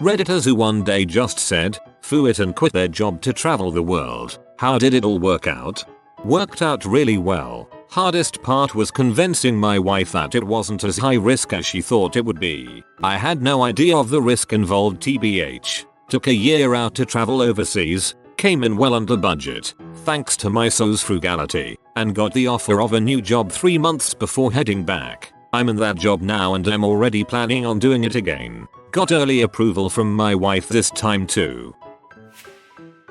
Redditors who one day just said, "Foo it," and quit their job to travel the world. How did it all work out? Worked out really well. Hardest part was convincing my wife that it wasn't as high risk as she thought it would be. I had no idea of the risk involved, tbh. Took a year out to travel overseas, came in well under budget, thanks to my soul's frugality, and got the offer of a new job 3 months before heading back. I'm in that job now and I'm already planning on doing it again. Got early approval from my wife this time too.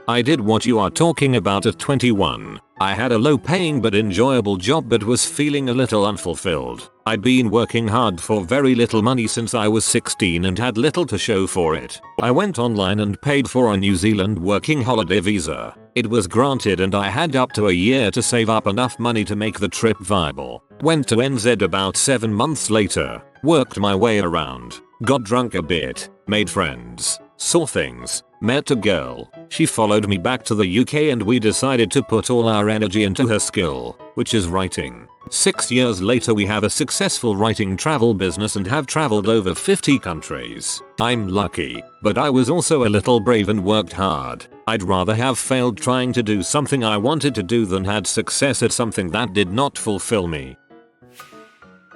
I did what you are talking about at 21. I had a low paying but enjoyable job but was feeling a little unfulfilled. I'd been working hard for very little money since I was 16 and had little to show for it. I went online and paid for a New Zealand working holiday visa. It was granted and I had up to a year to save up enough money to make the trip viable. Went to NZ about 7 months later, worked my way around, got drunk a bit, made friends, saw things, met a girl. She followed me back to the UK and we decided to put all our energy into her skill, which is writing. 6 years later we have a successful writing travel business and have traveled over 50 countries. I'm lucky, but I was also a little brave and worked hard. I'd rather have failed trying to do something I wanted to do than had success at something that did not fulfill me.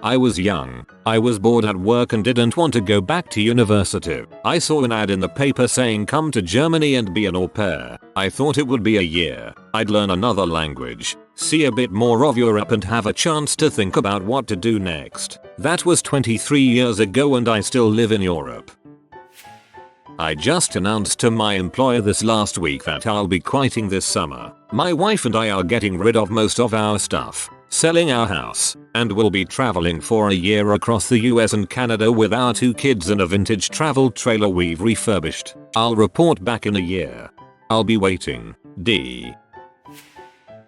I was young, I was bored at work and didn't want to go back to university. I saw an ad in the paper saying come to Germany and be an au pair. I thought it would be a year. I'd learn another language, see a bit more of Europe and have a chance to think about what to do next. That was 23 years ago and I still live in Europe. I just announced to my employer this last week that I'll be quitting this summer. My wife and I are getting rid of most of our stuff, selling our house, and we'll be traveling for a year across the US and Canada with our 2 kids in a vintage travel trailer we've refurbished. I'll report back in a year. I'll be waiting. D.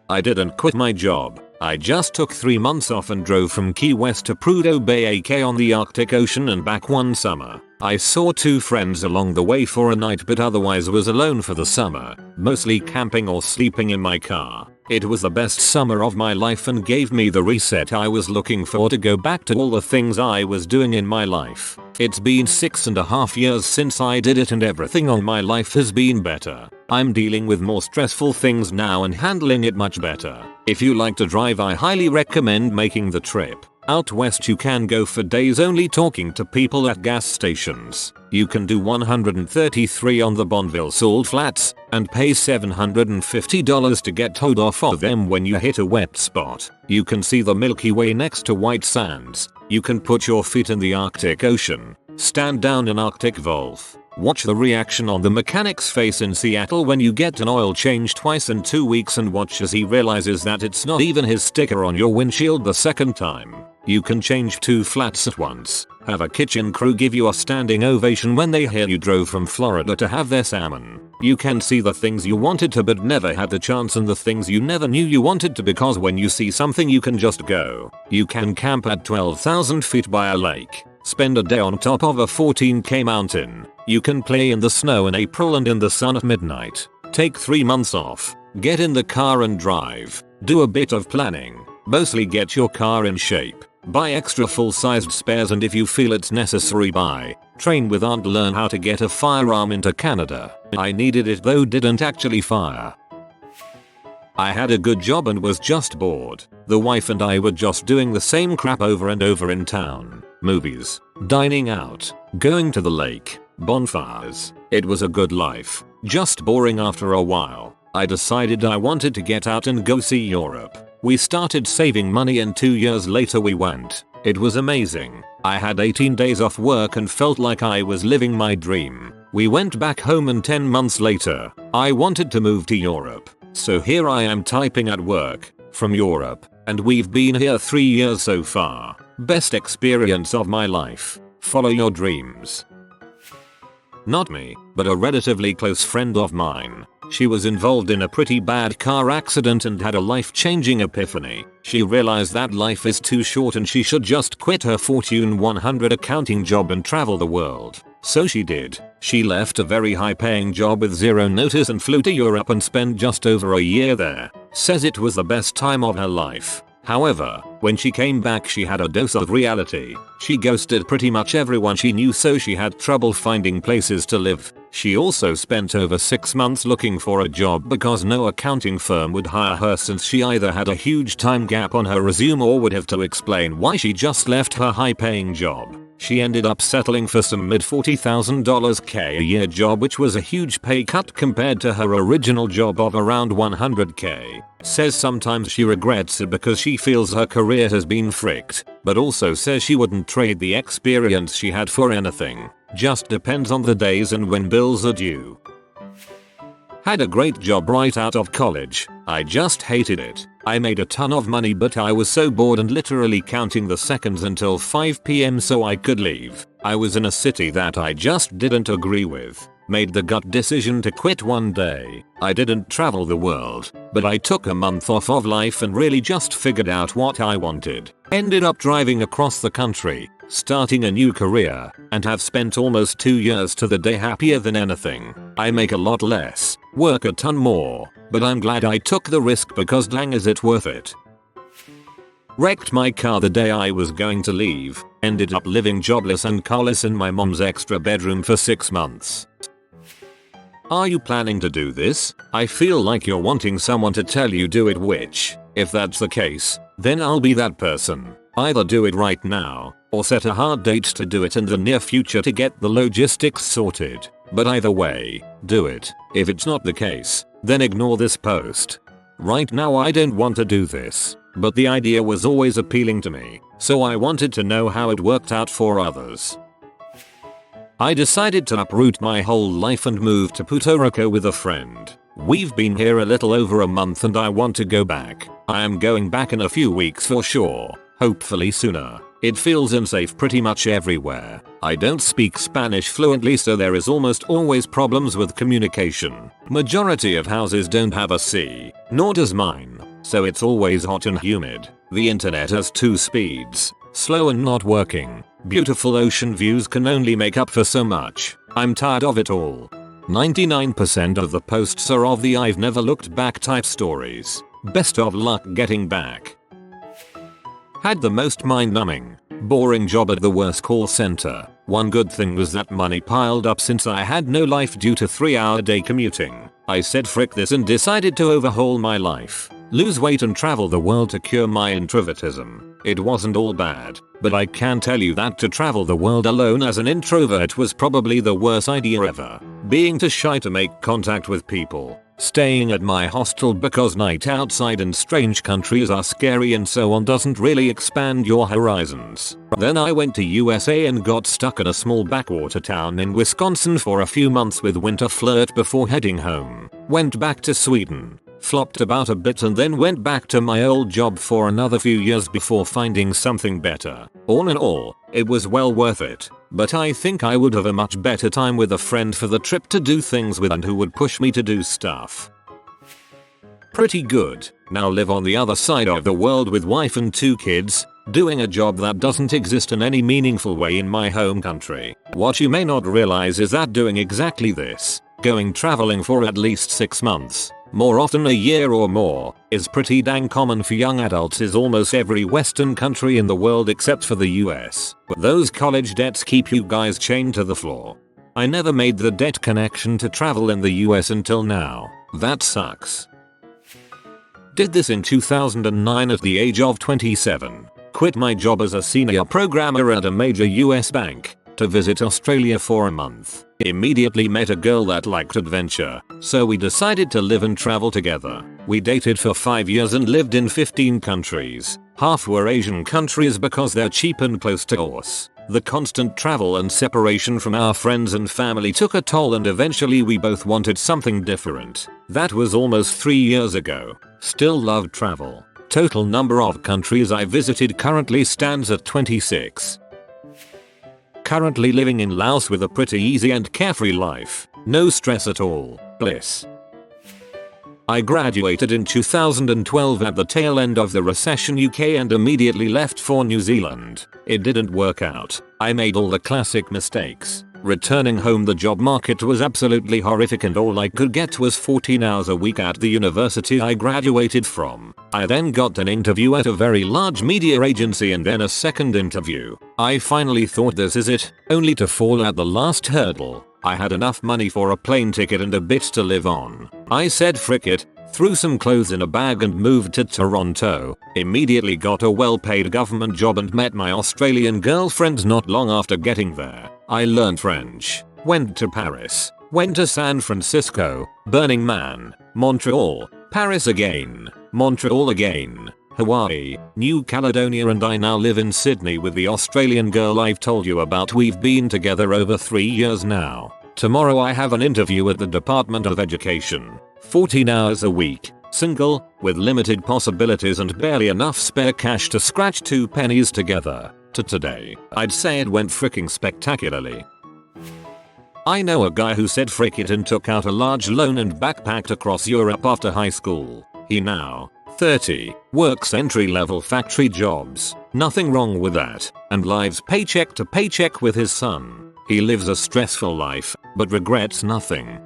I didn't quit my job. I just took 3 months off and drove from Key West to Prudhoe Bay AK on the Arctic Ocean and back one summer. I saw 2 friends along the way for a night but otherwise was alone for the summer, mostly camping or sleeping in my car. It was the best summer of my life and gave me the reset I was looking for to go back to all the things I was doing in my life. It's been 6.5 years since I did it and everything on my life has been better. I'm dealing with more stressful things now and handling it much better. If you like to drive, I highly recommend making the trip. Out west you can go for days only talking to people at gas stations. You can do 133 on the Bonneville Salt Flats and pay $750 to get towed off of them when you hit a wet spot. You can see the Milky Way next to White Sands. You can put your feet in the Arctic Ocean, stand down an Arctic Wolf. Watch the reaction on the mechanic's face in Seattle when you get an oil change twice in 2 weeks and watch as he realizes that it's not even his sticker on your windshield the second time. You can change 2 flats at once. Have a kitchen crew give you a standing ovation when they hear you drove from Florida to have their salmon. You can see the things you wanted to but never had the chance and the things you never knew you wanted to because when you see something you can just go. You can camp at 12,000 feet by a lake. Spend a day on top of a 14k mountain. You can play in the snow in April and in the sun at midnight. Take 3 months off. Get in the car and drive. Do a bit of planning. Mostly get your car in shape. Buy extra full-sized spares and if you feel it's necessary buy. Train with aunt, learn how to get a firearm into Canada. I needed it though, didn't actually fire. I had a good job and was just bored. The wife and I were just doing the same crap over and over in town. Movies, dining out, going to the lake, bonfires. It was a good life. Just boring after a while. I decided I wanted to get out and go see Europe. We started saving money and 2 years later we went. It was amazing. I had 18 days off work and felt like I was living my dream. We went back home and 10 months later, I wanted to move to Europe. So here I am typing at work, from Europe, and we've been here 3 years so far. Best experience of my life. Follow your dreams. Not me, but a relatively close friend of mine. She was involved in a pretty bad car accident and had a life-changing epiphany. She realized that life is too short and she should just quit her Fortune 100 accounting job and travel the world. So she did. She left a very high-paying job with 0 notice and flew to Europe and spent just over a year there. Says it was the best time of her life. However, when she came back she had a dose of reality. She ghosted pretty much everyone she knew, so she had trouble finding places to live. She also spent over 6 months looking for a job because no accounting firm would hire her, since she either had a huge time gap on her resume or would have to explain why she just left her high-paying job. She ended up settling for some mid $40,000 a year job, which was a huge pay cut compared to her original job of around $100K. Says sometimes she regrets it because she feels her career has been fricked, but also says she wouldn't trade the experience she had for anything. Just depends on the days and when bills are due. Had a great job right out of college. I just hated it. I made a ton of money, but I was so bored and literally counting the seconds until 5 PM so I could leave. I was in a city that I just didn't agree with. Made the gut decision to quit one day. I didn't travel the world, but I took a month off of life and really just figured out what I wanted. Ended up driving across the country, starting a new career, and have spent almost 2 years to the day happier than anything. I make a lot less, work a ton more, but I'm glad I took the risk because dang is it worth it. Wrecked my car the day I was going to leave, ended up living jobless and carless in my mom's extra bedroom for 6 months. Are you planning to do this? I feel like you're wanting someone to tell you do it, which, if that's the case, then I'll be that person. Either do it right now, or set a hard date to do it in the near future to get the logistics sorted. But either way, do it. If it's not the case, then ignore this post. Right now I don't want to do this, but the idea was always appealing to me, so I wanted to know how it worked out for others. I decided to uproot my whole life and move to Puerto Rico with a friend. We've been here a little over a month and I want to go back. I am going back in a few weeks for sure, hopefully sooner. It feels unsafe pretty much everywhere. I don't speak Spanish fluently, so there is almost always problems with communication. Majority of houses don't have a sea, nor does mine, so it's always hot and humid. The internet has 2 speeds, slow and not working. Beautiful ocean views can only make up for so much. I'm tired of it all. 99% of the posts are of the I've never looked back type stories. Best of luck getting back. Had the most mind-numbing, boring job at the worst call center. One good thing was that money piled up since I had no life due to 3-hour-day commuting. I said frick this and decided to overhaul my life. Lose weight and travel the world to cure my introvertism. It wasn't all bad, but I can tell you that to travel the world alone as an introvert was probably the worst idea ever. Being too shy to make contact with people. Staying at my hostel because night outside in strange countries are scary and so on doesn't really expand your horizons. Then I went to USA and got stuck in a small backwater town in Wisconsin for a few months with winter flirt before heading home. Went back to Sweden. Flopped about a bit and then went back to my old job for another few years before finding something better. All in all, it was well worth it, but I think I would have a much better time with a friend for the trip to do things with and who would push me to do stuff. Pretty good. Now live on the other side of the world with wife and 2 kids, doing a job that doesn't exist in any meaningful way in my home country. What you may not realize is that doing exactly this, going traveling for at least 6 months, more often a year or more, is pretty dang common for young adults in almost every Western country in the world except for the US. But those college debts keep you guys chained to the floor. I never made the debt connection to travel in the US until now. That sucks. Did this in 2009 at the age of 27. Quit my job as a senior programmer at a major US bank to visit Australia for a month. Immediately met a girl that liked adventure, so we decided to live and travel together. We dated for 5 years and lived in 15 countries. Half were Asian countries because they're cheap and close to us. The constant travel and separation from our friends and family took a toll and eventually we both wanted something different. That was almost 3 years ago. Still love travel. Total number of countries I visited currently stands at 26. Currently living in Laos with a pretty easy and carefree life. No stress at all. Bliss. I graduated in 2012 at the tail end of the recession UK and immediately left for New Zealand. It didn't work out. I made all the classic mistakes. Returning home, the job market was absolutely horrific and all I could get was 14 hours a week at the university I graduated from. I then got an interview at a very large media agency and then a second interview. I finally thought this is it, only to fall at the last hurdle. I had enough money for a plane ticket and a bit to live on. I said frick it, threw some clothes in a bag and moved to Toronto. Immediately got a well-paid government job and met my Australian girlfriend not long after getting there. I learned French, went to Paris, went to San Francisco, Burning Man, Montreal, Paris again, Montreal again, Hawaii, New Caledonia, and I now live in Sydney with the Australian girl I've told you about. We've been together over 3 years now. Tomorrow I have an interview at the Department of Education. 14 hours a week, single, with limited possibilities and barely enough spare cash to scratch 2 pennies together. Today, I'd say it went fricking spectacularly. I know a guy who said frick it and took out a large loan and backpacked across Europe after high school. He now, 30, works entry-level factory jobs, nothing wrong with that, and lives paycheck to paycheck with his son. He lives a stressful life, but regrets nothing.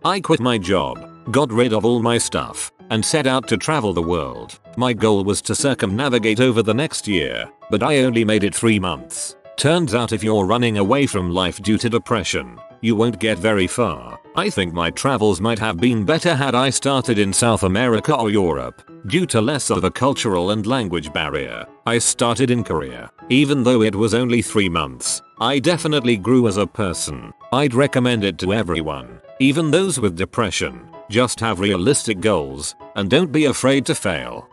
I quit my job, got rid of all my stuff, and set out to travel the world. My goal was to circumnavigate over the next year, but I only made it 3 months. Turns out if you're running away from life due to depression, you won't get very far. I think my travels might have been better had I started in South America or Europe, due to less of a cultural and language barrier. I started in Korea. Even though it was only 3 months, I definitely grew as a person. I'd recommend it to everyone, even those with depression. Just have realistic goals, and don't be afraid to fail.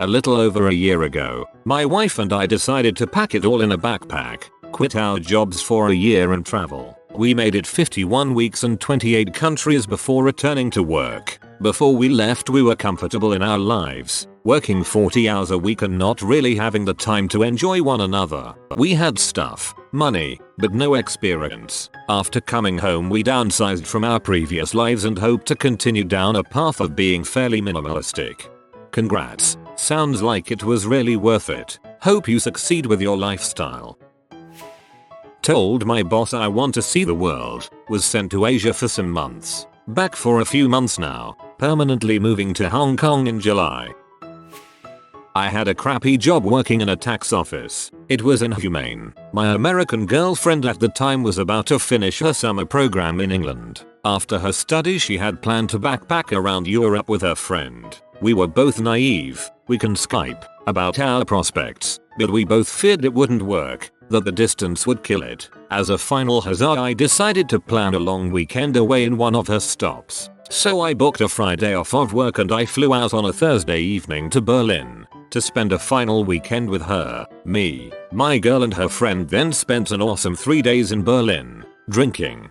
A little over a year ago, my wife and I decided to pack it all in a backpack, quit our jobs for a year and travel. We made it 51 weeks and 28 countries before returning to work. Before we left, we were comfortable in our lives, working 40 hours a week and not really having the time to enjoy one another. We had stuff, money, but no experience. After coming home, we downsized from our previous lives and hope to continue down a path of being fairly minimalistic. Congrats, sounds like it was really worth it. Hope you succeed with your lifestyle. Told my boss I want to see the world, was sent to Asia for some months. Back for a few months now, permanently moving to Hong Kong in July. I had a crappy job working in a tax office. It was inhumane. My American girlfriend at the time was about to finish her summer program in England. After her studies, she had planned to backpack around Europe with her friend. We were both naive. We can Skype about our prospects, but we both feared it wouldn't work, that the distance would kill it. As a final huzzah, I decided to plan a long weekend away in one of her stops. So I booked a Friday off of work and I flew out on a Thursday evening to Berlin to spend a final weekend with her. Me, my girl and her friend then spent an awesome 3 days in Berlin, drinking,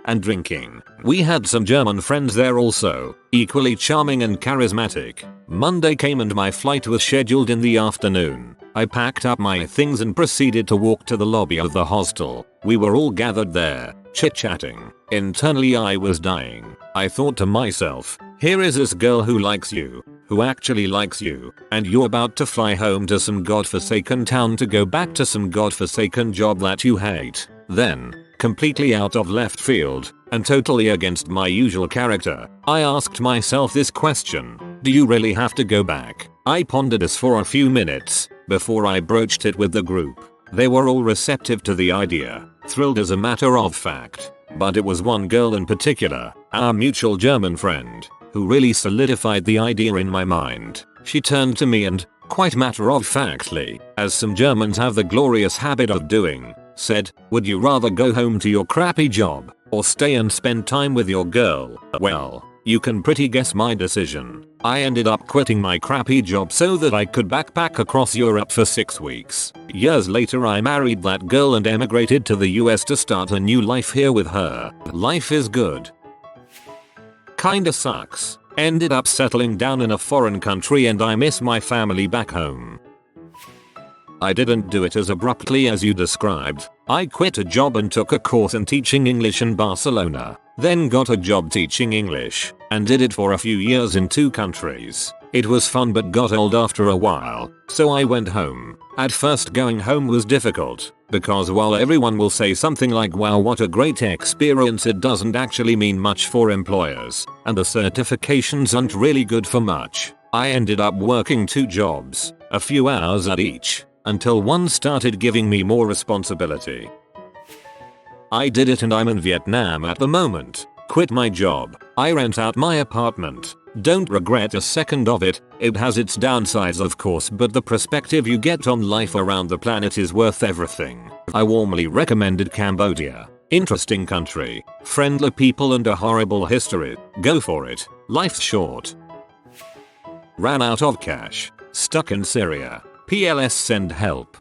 and drinking. We had some German friends there also, equally charming and charismatic. Monday came and my flight was scheduled in the afternoon. I packed up my things and proceeded to walk to the lobby of the hostel. We were all gathered there, chit-chatting. Internally I was dying. I thought to myself, here is this girl who likes you, who actually likes you, and you're about to fly home to some godforsaken town to go back to some godforsaken job that you hate. Then, completely out of left field, and totally against my usual character, I asked myself this question: do you really have to go back? I pondered this for a few minutes before I broached it with the group. They were all receptive to the idea, thrilled as a matter of fact. But it was one girl in particular, our mutual German friend, who really solidified the idea in my mind. She turned to me and, quite matter-of-factly, as some Germans have the glorious habit of doing, said, would you rather go home to your crappy job, or stay and spend time with your girl? Well, you can pretty guess my decision. I ended up quitting my crappy job so that I could backpack across Europe for 6 weeks. Years later I married that girl and emigrated to the US to start a new life here with her. Life is good. Kinda sucks. Ended up settling down in a foreign country and I miss my family back home. I didn't do it as abruptly as you described. I quit a job and took a course in teaching English in Barcelona, then got a job teaching English, and did it for a few years in 2 countries. It was fun but got old after a while, so I went home. At first going home was difficult, because while everyone will say something like wow what a great experience, it doesn't actually mean much for employers, and the certifications aren't really good for much. I ended up working 2 jobs, a few hours at each, until one started giving me more responsibility. I did it and I'm in Vietnam at the moment. Quit my job. I rent out my apartment. Don't regret a second of it. It has its downsides of course, but the perspective you get on life around the planet is worth everything. I warmly recommended Cambodia. Interesting country, friendly people and a horrible history. Go for it. Life's short. Ran out of cash. Stuck in Syria. PLS send help.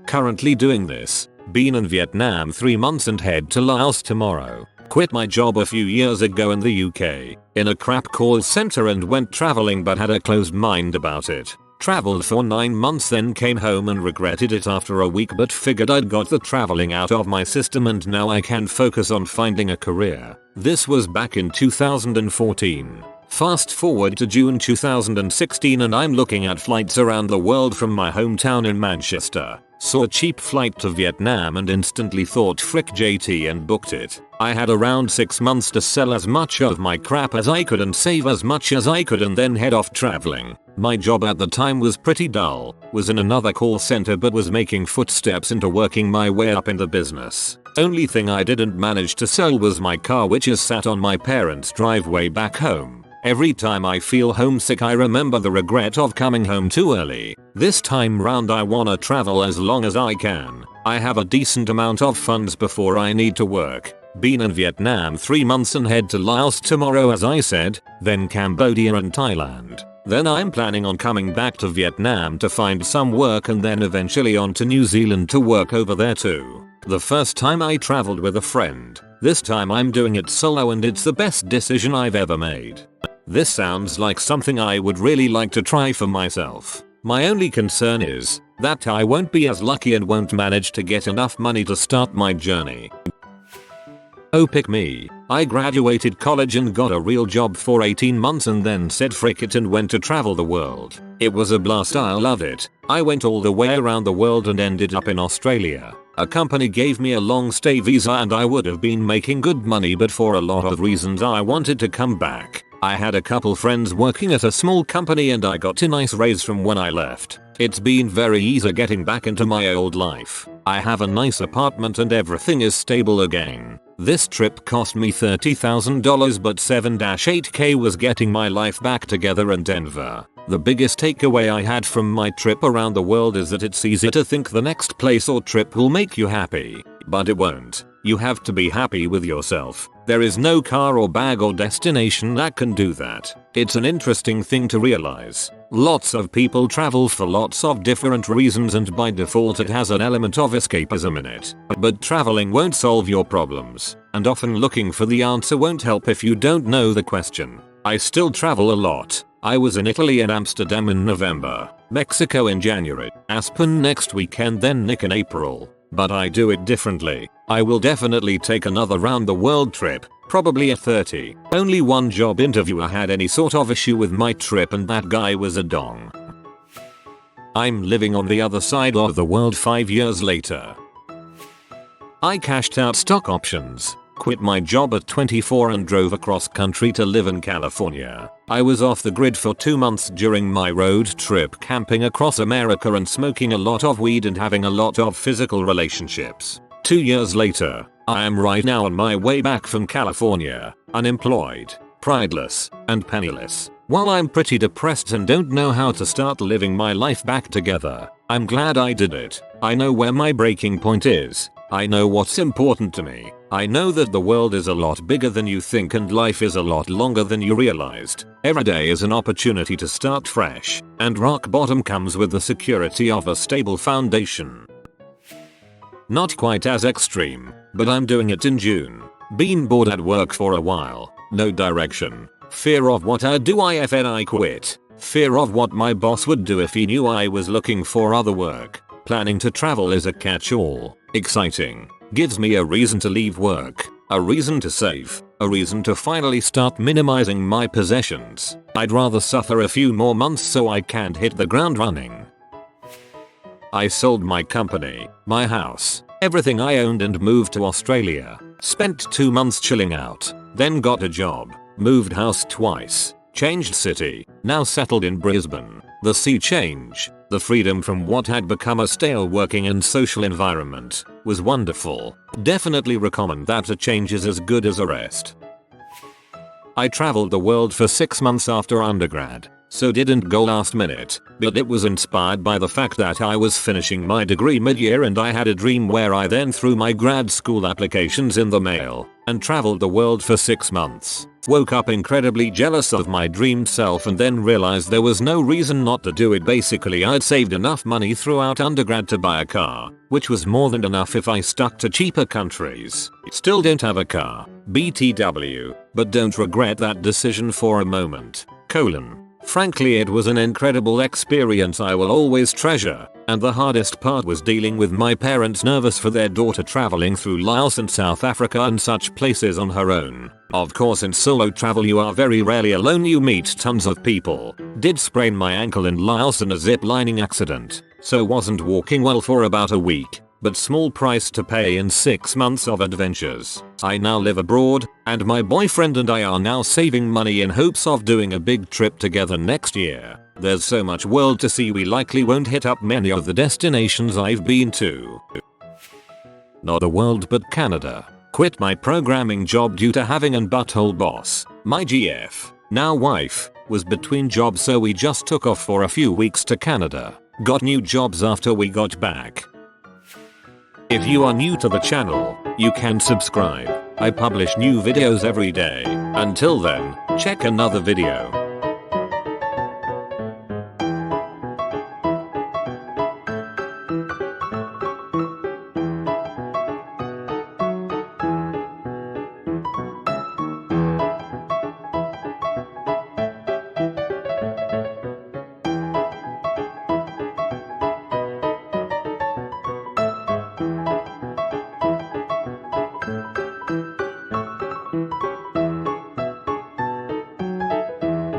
Currently doing this. Been in Vietnam 3 months and head to Laos tomorrow. Quit my job a few years ago in the UK, in a crap call center, and went traveling but had a closed mind about it. Traveled for 9 months, then came home and regretted it after a week, but figured I'd got the traveling out of my system and now I can focus on finding a career. This was back in 2014. Fast forward to June 2016 and I'm looking at flights around the world from my hometown in Manchester. Saw a cheap flight to Vietnam and instantly thought frick JT and booked it. I had around 6 months to sell as much of my crap as I could and save as much as I could and then head off traveling. My job at the time was pretty dull, was in another call center but was making footsteps into working my way up in the business. Only thing I didn't manage to sell was my car, which is sat on my parents' driveway back home. Every time I feel homesick I remember the regret of coming home too early. This time round I wanna travel as long as I can. I have a decent amount of funds before I need to work. Been in Vietnam 3 months and head to Laos tomorrow as I said, then Cambodia and Thailand. Then I'm planning on coming back to Vietnam to find some work and then eventually on to New Zealand to work over there too. The first time I traveled with a friend. This time I'm doing it solo and it's the best decision I've ever made. This sounds like something I would really like to try for myself. My only concern is that I won't be as lucky and won't manage to get enough money to start my journey. Oh pick me. I graduated college and got a real job for 18 months and then said frick it and went to travel the world. It was a blast, I loved it. I went all the way around the world and ended up in Australia. A company gave me a long stay visa and I would have been making good money, but for a lot of reasons I wanted to come back. I had a couple friends working at a small company and I got a nice raise from when I left. It's been very easy getting back into my old life. I have a nice apartment and everything is stable again. This trip cost me $30,000 but 7-8k was getting my life back together in Denver. The biggest takeaway I had from my trip around the world is that it's easy to think the next place or trip will make you happy, but it won't. You have to be happy with yourself. There is no car or bag or destination that can do that. It's an interesting thing to realize. Lots of people travel for lots of different reasons and by default it has an element of escapism in it. But traveling won't solve your problems, and often looking for the answer won't help if you don't know the question. I still travel a lot. I was in Italy and Amsterdam in November, Mexico in January, Aspen next weekend, then Nick in April. But I do it differently. I will definitely take another round the world trip, probably at 30. Only one job interviewer had any sort of issue with my trip and that guy was a dong. I'm living on the other side of the world 5 years later. I cashed out stock options, quit my job at 24 and drove across country to live in California. I was off the grid for 2 months during my road trip, camping across America and smoking a lot of weed and having a lot of physical relationships. 2 years later, I am right now on my way back from California, unemployed, prideless, and penniless. While I'm pretty depressed and don't know how to start living my life back together, I'm glad I did it. I know where my breaking point is. I know what's important to me. I know that the world is a lot bigger than you think and life is a lot longer than you realized. Every day is an opportunity to start fresh, and rock bottom comes with the security of a stable foundation. Not quite as extreme, but I'm doing it in June. Been bored at work for a while, no direction. Fear of what I'd do if I quit. Fear of what my boss would do if he knew I was looking for other work. Planning to travel is a catch-all. Exciting. Gives me a reason to leave work. A reason to save. A reason to finally start minimizing my possessions. I'd rather suffer a few more months so I can't hit the ground running. I sold my company, my house, everything I owned and moved to Australia. Spent 2 months chilling out, then got a job, moved house twice, changed city, now settled in Brisbane. The sea change, the freedom from what had become a stale working and social environment, was wonderful. Definitely recommend that. A change is as good as a rest. I traveled the world for 6 months after undergrad, so didn't go last minute, but it was inspired by the fact that I was finishing my degree mid-year and I had a dream where I then threw my grad school applications in the mail and traveled the world for 6 months. Woke up incredibly jealous of my dream self and then realized there was no reason not to do it. Basically, I'd saved enough money throughout undergrad to buy a car, which was more than enough if I stuck to cheaper countries. Still don't have a car, BTW, but don't regret that decision for a moment. Frankly, it was an incredible experience I will always treasure, and the hardest part was dealing with my parents nervous for their daughter traveling through Laos and South Africa and such places on her own. Of course, in solo travel you are very rarely alone, you meet tons of people. Did sprain my ankle in Laos in a zip lining accident, so wasn't walking well for about a week. But small price to pay in 6 months of adventures. I now live abroad, and my boyfriend and I are now saving money in hopes of doing a big trip together next year. There's so much world to see we likely won't hit up many of the destinations I've been to. Not the world but Canada. Quit my programming job due to having an butthole boss. My GF, now wife, was between jobs so we just took off for a few weeks to Canada. Got new jobs after we got back. If you are new to the channel, you can subscribe. I publish new videos every day. Until then, check another video.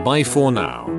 Bye for now.